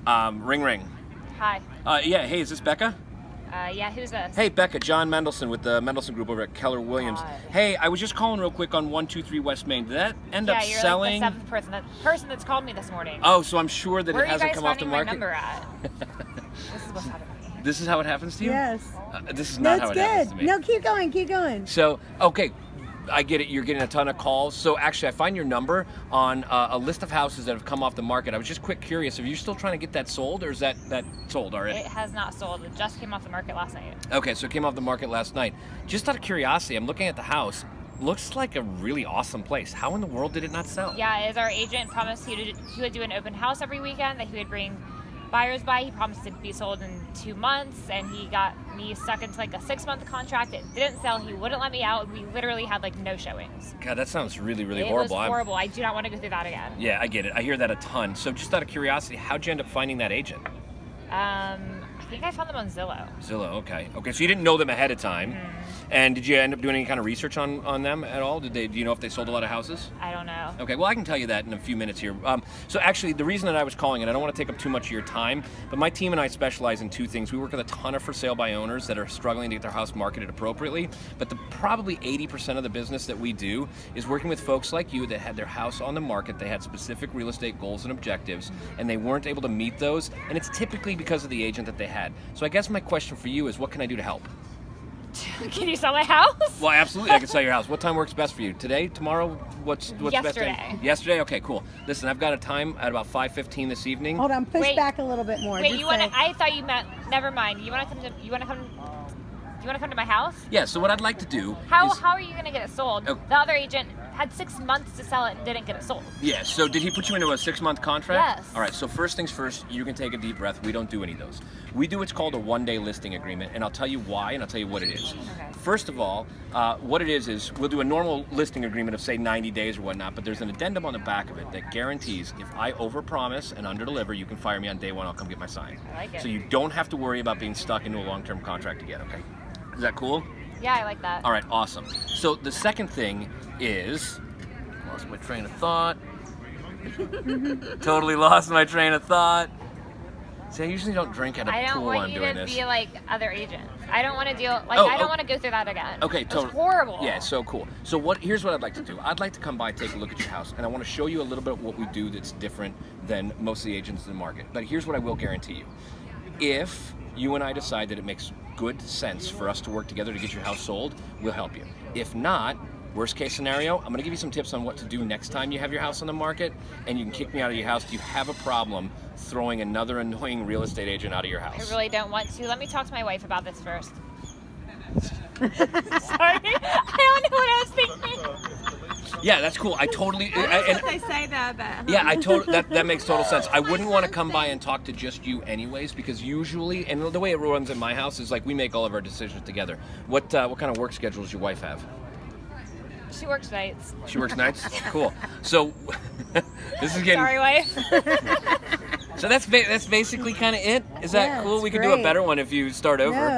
Ring ring. Hi. Yeah, hey, is this Becca? Yeah, who's this? Hey, Becca, John Mendelson with the Mendelson Group over at Keller Williams. God. Hey, I was just calling real quick on 123 West Main. Did that end up you're selling? like the seventh person. person that's called me this morning. Oh, so I'm sure that Where it are you hasn't guys come off the finding my market. number at? This is what's happening. This is how it happens to you? Yes. This is No, not how it's it happens to good. me. No, keep going, keep going. So, okay, I get it. You're getting a ton of calls. So actually, I find your number on a list of houses that have come off the market. I was just curious. Are you still trying to get that sold, or is that sold already? It has not sold. It just came off the market last night. Okay, so it came off the market last night. Just out of curiosity, I'm looking at the house. Looks like a really awesome place. How in the world did it not sell? Yeah, as our agent promised he would do an open house every weekend, that he would bring buyers by. He promised to be sold in 2 months, and he got me stuck into like a 6-month contract. It didn't sell. He wouldn't let me out. We literally had like no showings. God, that sounds really, really It horrible. was horrible. I do not want to go through that again. Yeah, I get it. I hear that a ton. So just out of curiosity, how'd you end up finding that agent? I think I found them on Zillow. Zillow, okay. Okay, so you didn't know them ahead of time. And did you end up doing any kind of research on them at all? Do you know if they sold a lot of houses? I don't know. Okay, well, I can tell you that in a few minutes here. So actually, the reason that I was calling, and I don't want to take up too much of your time, but my team and I specialize in 2 things. We work with a ton of for sale by owners that are struggling to get their house marketed appropriately, but probably 80% of the business that we do is working with folks like you that had their house on the market. They had specific real estate goals and objectives, and they weren't able to meet those, and it's typically because of the agent that they had. So I guess my question for you is, what can I do to help? Can you sell my house? Well, absolutely, I can sell your house. What time works best for you? Today? Tomorrow? What's best? Yesterday. Yesterday? Okay, cool. Listen, I've got a time at about 5:15 this evening. Hold on, push Wait. back a little bit more. Wait, Just you want say- to? I thought you meant. Never mind. You want to come to? You want to come? You want to come to my house? Yeah, so what I'd like to do How is... are you going to get it sold? Oh. The other agent had 6 months to sell it and didn't get it sold. Yeah, so did he put you into a 6-month contract? Yes. All right, so first things first, you can take a deep breath. We don't do any of those. We do what's called a 1-day listing agreement, and I'll tell you why, and I'll tell you what it is. Okay. First of all, what it is we'll do a normal listing agreement of, say, 90 days or whatnot, but there's an addendum on the back of it that guarantees if I overpromise and underdeliver, you can fire me on day 1, I'll come get my sign. I like it. So you don't have to worry about being stuck into a long-term contract again, okay? Is that cool? Yeah, I like that. All right, awesome. So the second thing is, lost my train of thought. Totally lost my train of thought. See, I usually don't drink at a I don't pool while want I'm you doing to this. be like other agents. I don't want to deal like Oh, I don't oh. want to go through that again. Okay, It's totally. horrible. Yeah, so cool. So here's what I'd like to do. I'd like to come by, take a look at your house, and I want to show you a little bit of what we do that's different than most of the agents in the market. But here's what I will guarantee you. If you and I decide that it makes good sense for us to work together to get your house sold, we'll help you. If not, worst case scenario, I'm going to give you some tips on what to do next time you have your house on the market, and you can kick me out of your house. Do you have a problem throwing another annoying real estate agent out of your I house? really don't want to. Let me talk to my wife about this first. Sorry. I don't know what I was thinking. Yeah, that's cool. I totally... That's what they say though, but Yeah, that makes total sense. I wouldn't want to come by and talk to just you anyways, because usually, and the way it runs in my house is like we make all of our decisions together. What kind of work schedule does your wife have? She works nights. She works nights? Cool. So, this is getting... Sorry, wife. So that's basically kind of it? Is that Yeah, cool? it's We could do a great. better one if you start over. No.